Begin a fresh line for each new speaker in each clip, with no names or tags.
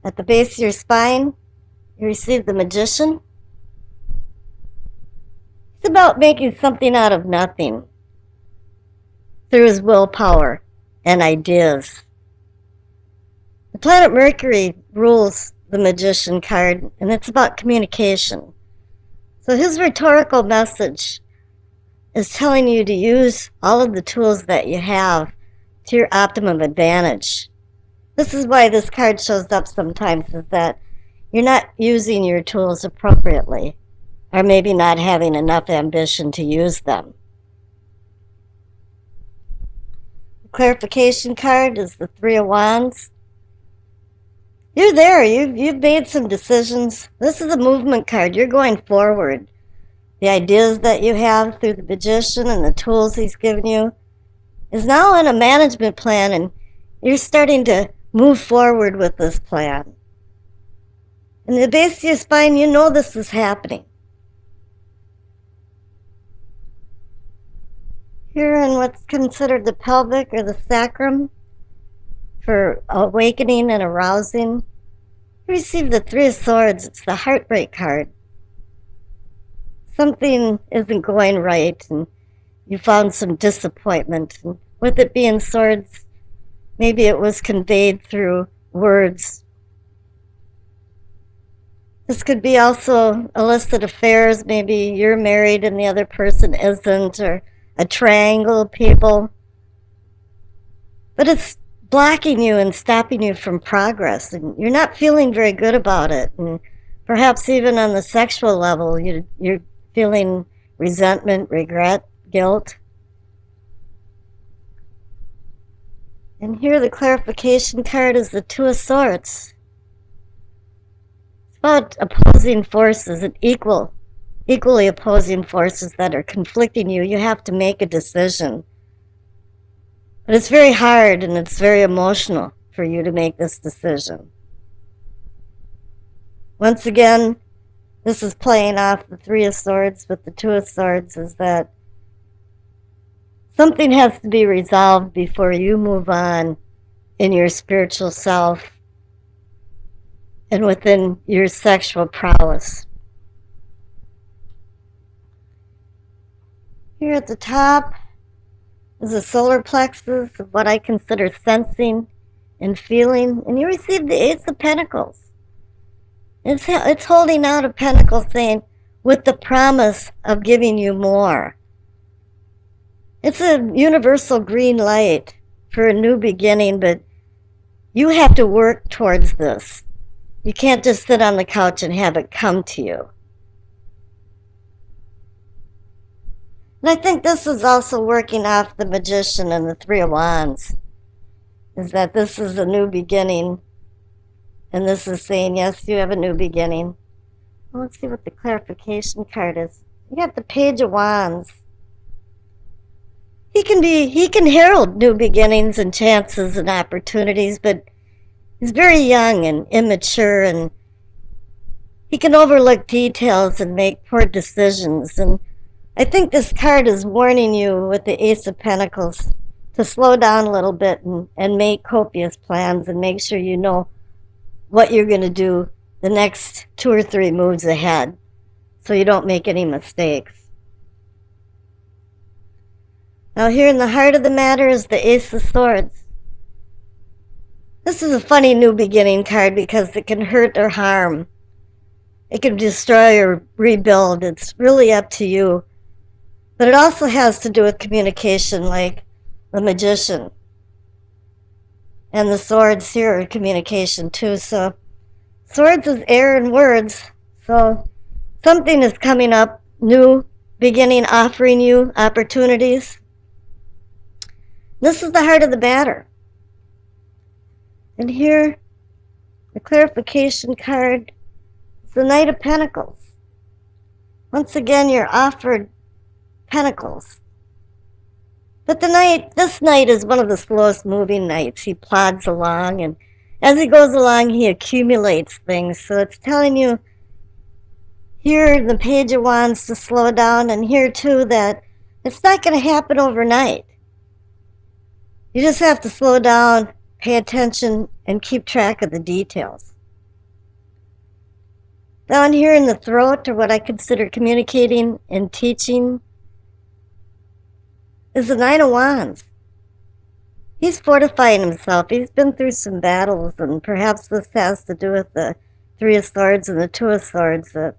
At the base of your spine, you receive the Magician. It's about making something out of nothing through his willpower and ideas. The planet Mercury rules the Magician card, and it's about communication. So his rhetorical message is telling you to use all of the tools that you have to your optimum advantage. This is why this card shows up sometimes, is that you're not using your tools appropriately, or maybe not having enough ambition to use them. The clarification card is the Three of Wands. You're there. You've made some decisions. This is a movement card. You're going forward. The ideas that you have through the Magician and the tools he's given you is now on a management plan, and you're starting to move forward with this plan. In the base of your spine, you know this is happening. Here in what's considered the pelvic or the sacrum, for awakening and arousing, you receive the Three of Swords. It's the heartbreak card. Something isn't going right, and you found some disappointment. And with it being swords, maybe it was conveyed through words. This could be also illicit affairs. Maybe you're married and the other person isn't, or a triangle of people. But it's blocking you and stopping you from progress, and you're not feeling very good about it. And perhaps even on the sexual level, you're feeling resentment, regret, guilt. And here the clarification card is the Two of Swords. It's about opposing forces and equally opposing forces that are conflicting you. You have to make a decision. But it's very hard and it's very emotional for you to make this decision. Once again, this is playing off the Three of Swords with the Two of Swords, is that something has to be resolved before you move on in your spiritual self and within your sexual prowess. Here at the top is the solar plexus of what I consider sensing and feeling, and you receive the Ace of Pentacles. It's holding out a pentacle saying, with the promise of giving you more. It's a universal green light for a new beginning, but you have to work towards this. You can't just sit on the couch and have it come to you. And I think this is also working off the Magician and the Three of Wands, is that this is a new beginning, and this is saying, yes, you have a new beginning. Well, let's see what the clarification card is. You got the Page of Wands. He can herald new beginnings and chances and opportunities, but he's very young and immature, and he can overlook details and make poor decisions. And I think this card is warning you with the Ace of Pentacles to slow down a little bit and make copious plans and make sure you know what you're going to do the next 2 or 3 moves ahead so you don't make any mistakes. Now here in the heart of the matter is the Ace of Swords. This is a funny new beginning card because it can hurt or harm. It can destroy or rebuild. It's really up to you. But it also has to do with communication, like the Magician. And the Swords here are communication too. So Swords is air and words. So something is coming up, new beginning, offering you opportunities. This is the heart of the matter. And here, the clarification card is the Knight of Pentacles. Once again, you're offered Pentacles. But this knight is one of the slowest moving knights. He plods along, and as he goes along, he accumulates things. So it's telling you here, the Page of Wands, to slow down, and here too that it's not going to happen overnight. You just have to slow down, pay attention, and keep track of the details. Down here in the throat, or what I consider communicating and teaching, is the Nine of Wands. He's fortifying himself. He's been through some battles, and perhaps this has to do with the Three of Swords and the Two of Swords. There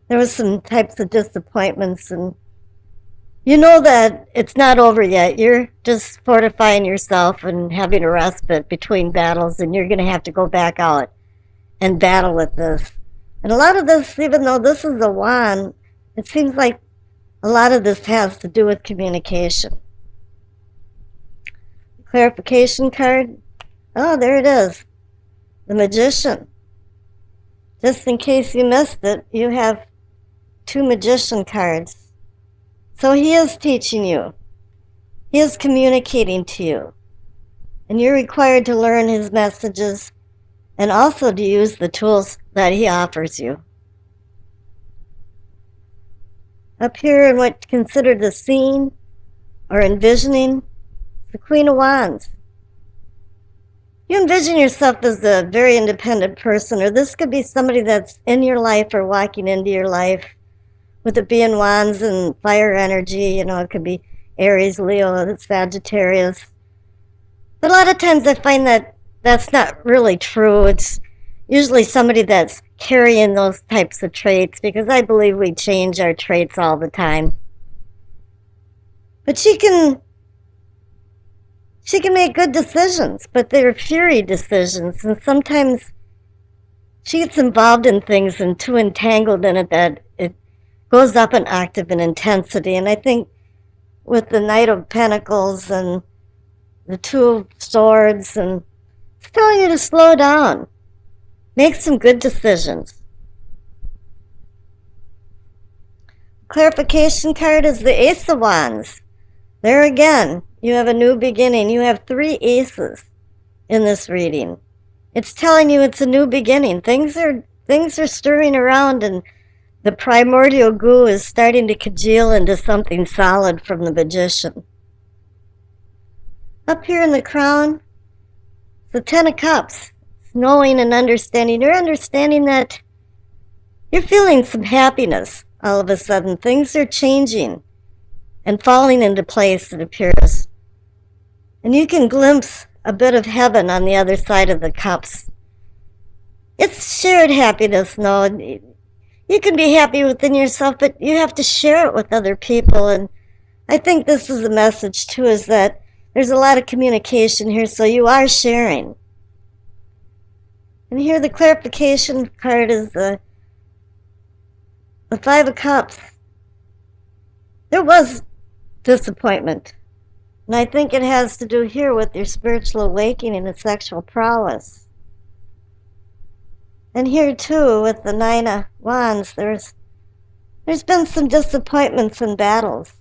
was some types of disappointments, and you know that it's not over yet. You're just fortifying yourself and having a respite between battles, and you're going to have to go back out and battle with this. And a lot of this, even though this is a wand, it seems like a lot of this has to do with communication. Clarification card. Oh, there it is. The Magician. Just in case you missed it, you have two Magician cards. So he is teaching you. He is communicating to you. And you're required to learn his messages and also to use the tools that he offers you. Up here in what's considered the scene or envisioning, the Queen of Wands. You envision yourself as a very independent person, or this could be somebody that's in your life or walking into your life, with it being Wands and fire energy. It could be Aries, Leo, Sagittarius. But a lot of times I find that that's not really true. It's usually somebody that's carrying those types of traits, because I believe we change our traits all the time. But she can make good decisions, but they're fury decisions, and sometimes she gets involved in things and too entangled in it that it goes up an octave in intensity. And I think with the Knight of Pentacles and the Two of Swords, and it's telling you to slow down. Make some good decisions. Clarification card is the Ace of Wands. There again, you have a new beginning. You have 3 aces in this reading. It's telling you it's a new beginning. Things are stirring around, and the primordial goo is starting to congeal into something solid from the Magician. Up here in the crown, the Ten of Cups. It's knowing and understanding. You're understanding that you're feeling some happiness all of a sudden. Things are changing and falling into place, it appears. And you can glimpse a bit of heaven on the other side of the cups. It's shared happiness, no. You can be happy within yourself, but you have to share it with other people. And I think this is a message, too, is that there's a lot of communication here, so you are sharing. And here the clarification card is the Five of Cups. There was disappointment. And I think it has to do here with your spiritual awakening and sexual prowess. And here too, with the Nine of Wands, there's been some disappointments and battles.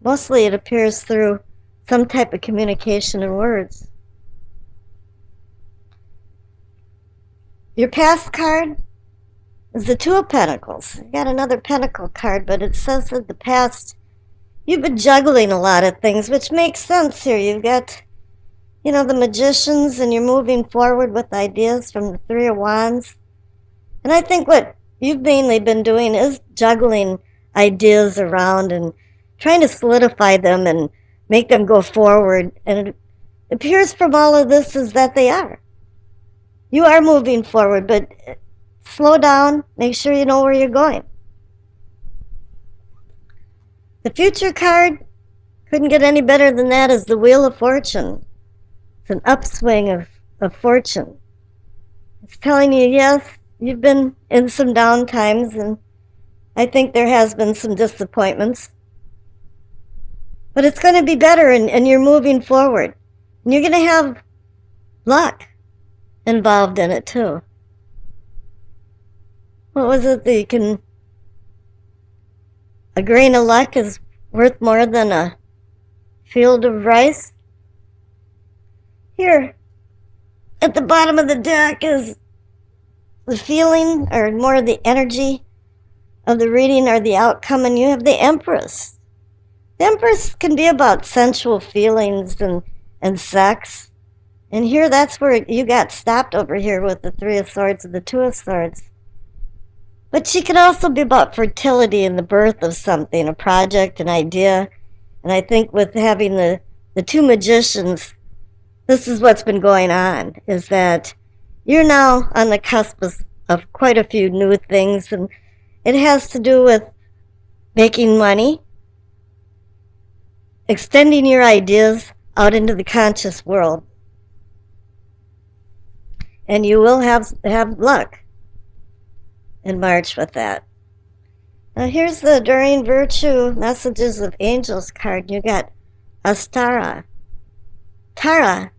Mostly it appears through some type of communication in words. Your past card is the Two of Pentacles. You got another Pentacle card, but it says that the past, you've been juggling a lot of things, which makes sense here. You've got, the magicians, and you're moving forward with ideas from the Three of Wands. And I think what you've mainly been doing is juggling ideas around and trying to solidify them and make them go forward. And it appears from all of this is that they are. You are moving forward, but slow down. Make sure you know where you're going. The future card, couldn't get any better than that, is the Wheel of Fortune. It's an upswing of fortune. It's telling you, yes, you've been in some down times, and I think there has been some disappointments. But it's going to be better, and you're moving forward. And you're going to have luck involved in it, too. What was it that you can... A grain of luck is worth more than a field of rice? Here, at the bottom of the deck is the feeling, or more the energy of the reading or the outcome, and you have the Empress. The Empress can be about sensual feelings and sex. And here, that's where you got stopped over here with the Three of Swords and the Two of Swords. But she could also be about fertility and the birth of something, a project, an idea. And I think with having the two magicians, this is what's been going on, is that you're now on the cusp of quite a few new things. And it has to do with making money, extending your ideas out into the conscious world. And you will have luck in March with that. Now here's the Enduring Virtue Messages of Angels card. You got Astara. Tara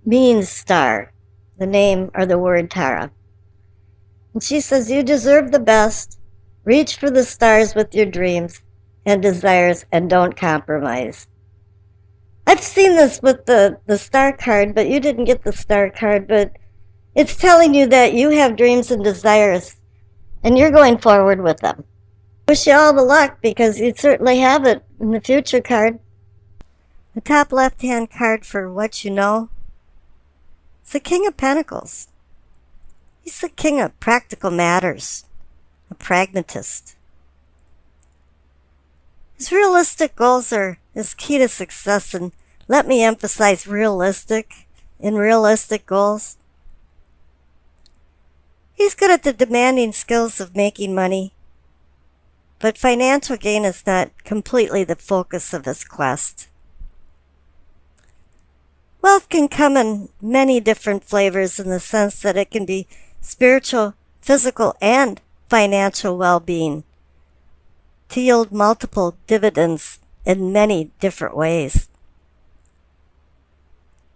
means star, the name or the word Tara. And she says, you deserve the best. Reach for the stars with your dreams and desires and don't compromise. I've seen this with the star card, but you didn't get the star card, but it's telling you that you have dreams and desires and you're going forward with them. Wish you all the luck because you certainly have it in the future card. The top left-hand card for what you know is the King of Pentacles. He's the king of practical matters, a pragmatist. His realistic goals are his key to success, and let me emphasize realistic goals. He's good at the demanding skills of making money, but financial gain is not completely the focus of his quest. Wealth can come in many different flavors in the sense that it can be spiritual, physical, and financial well-being to yield multiple dividends in many different ways.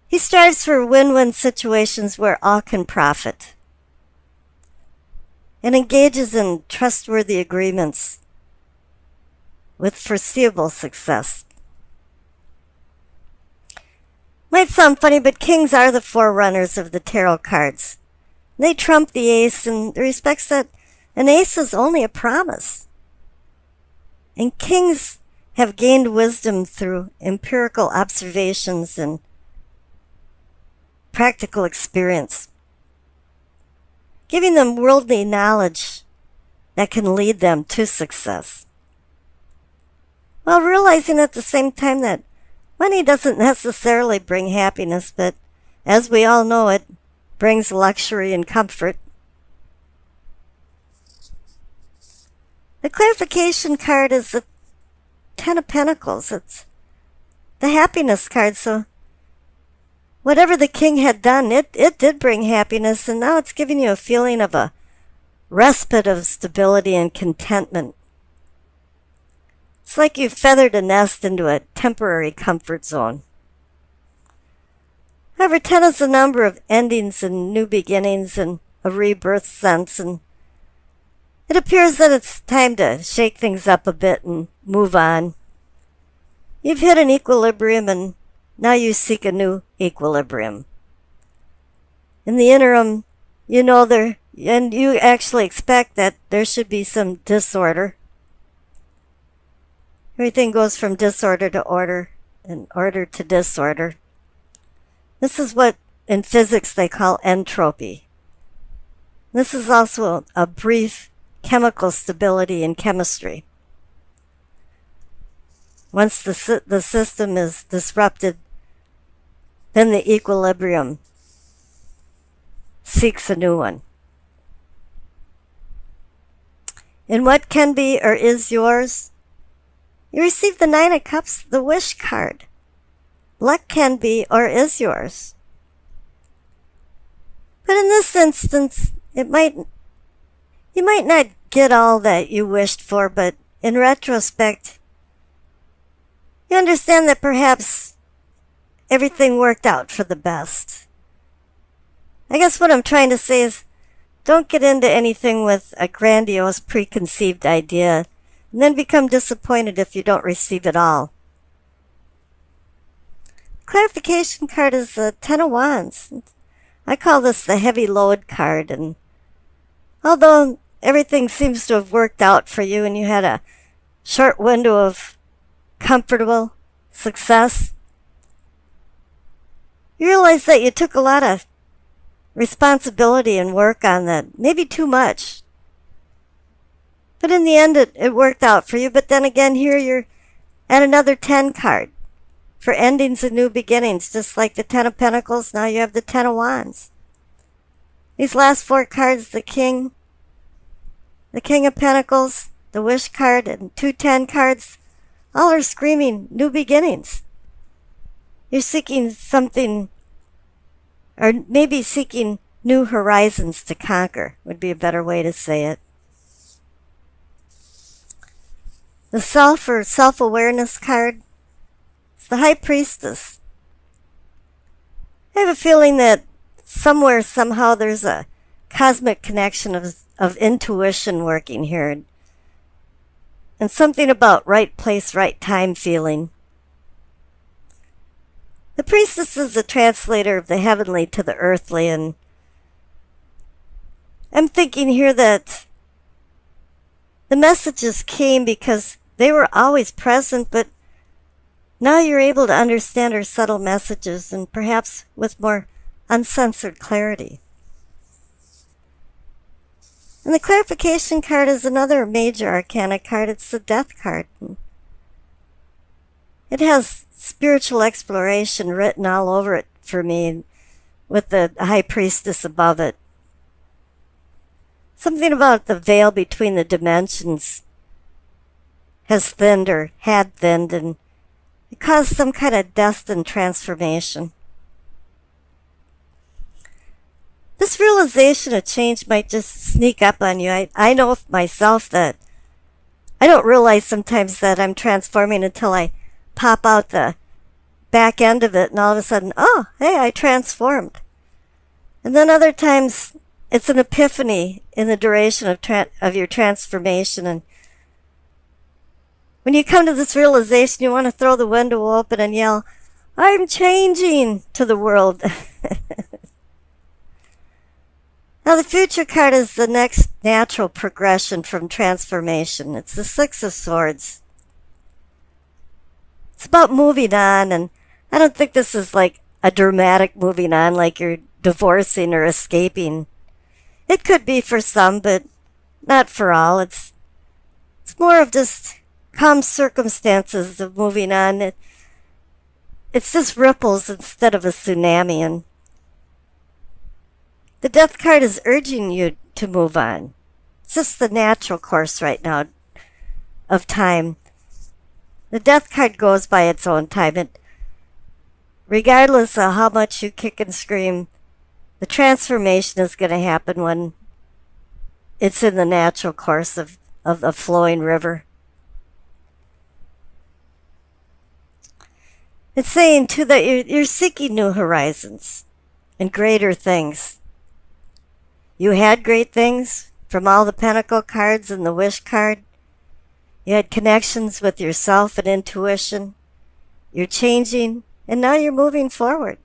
He strives for win-win situations where all can profit and engages in trustworthy agreements with foreseeable success. Might sound funny, but kings are the forerunners of the tarot cards. They trump the ace in the respects that an ace is only a promise. And kings have gained wisdom through empirical observations and practical experience, giving them worldly knowledge that can lead them to success, while realizing at the same time that money doesn't necessarily bring happiness, but as we all know, it brings luxury and comfort. The clarification card is the Ten of Pentacles. It's the happiness card, so whatever the king had done, it did bring happiness, and now it's giving you a feeling of a respite of stability and contentment. It's like you feathered a nest into a temporary comfort zone. However, 10 is the number of endings and new beginnings and a rebirth sense, and it appears that it's time to shake things up a bit and move on. You've hit an equilibrium and now you seek a new equilibrium. In the interim, you know and you actually expect that there should be some disorder. Everything goes from disorder to order and order to disorder. This is what in physics they call entropy. This is also a brief chemical stability in chemistry. Once the system is disrupted, then the equilibrium seeks a new one. In what can be or is yours, you receive the Nine of Cups, the Wish card. Luck can be or is yours. But in this instance, you might not get all that you wished for, but in retrospect, you understand that perhaps everything worked out for the best. I guess what I'm trying to say is, don't get into anything with a grandiose preconceived idea and then become disappointed if you don't receive it all. Clarification card is the Ten of Wands. I call this the heavy load card, and although everything seems to have worked out for you and you had a short window of comfortable success, You realize that you took a lot of responsibility and work on that, maybe too much. But in the end, it worked out for you. But then again, here you're at another 10 card for endings and new beginnings. Just like the 10 of Pentacles, now you have the 10 of Wands. These last 4 cards, the King of Pentacles, the Wish card, and 2 10 cards, all are screaming new beginnings. You're seeking something, or maybe seeking new horizons to conquer, would be a better way to say it. The Self or Self-Awareness card, it's the High Priestess. I have a feeling that somewhere, somehow, there's a cosmic connection of intuition working here. And something about right place, right time feeling. The Priestess is the translator of the heavenly to the earthly, and I'm thinking here that the messages came because they were always present, but now you're able to understand her subtle messages, and perhaps with more uncensored clarity. And the Clarification card is another major arcana card. It's the Death card. It has spiritual exploration written all over it for me, with the High Priestess above it. Something about the veil between the dimensions has thinned or had thinned, and it caused some kind of destined transformation. This realization of change might just sneak up on you. I know myself that I don't realize sometimes that I'm transforming until I pop out the back end of it, and all of a sudden, oh, hey, I transformed. And then other times, it's an epiphany in the duration of your transformation. And when you come to this realization, you want to throw the window open and yell, I'm changing, to the world. Now, the Future card is the next natural progression from transformation. It's the Six of Swords. It's about moving on, and I don't think this is like a dramatic moving on, like you're divorcing or escaping. It could be for some, but not for all. It's more of just calm circumstances of moving on. It's just ripples instead of a tsunami, and the Death card is urging you to move on. It's just the natural course right now of time. The Death card goes by its own time. Regardless of how much you kick and scream, the transformation is going to happen when it's in the natural course of a flowing river. It's saying, too, that you're seeking new horizons and greater things. You had great things from all the Pentacle cards and the Wish card. You had connections with yourself and intuition. You're changing, and now you're moving forward.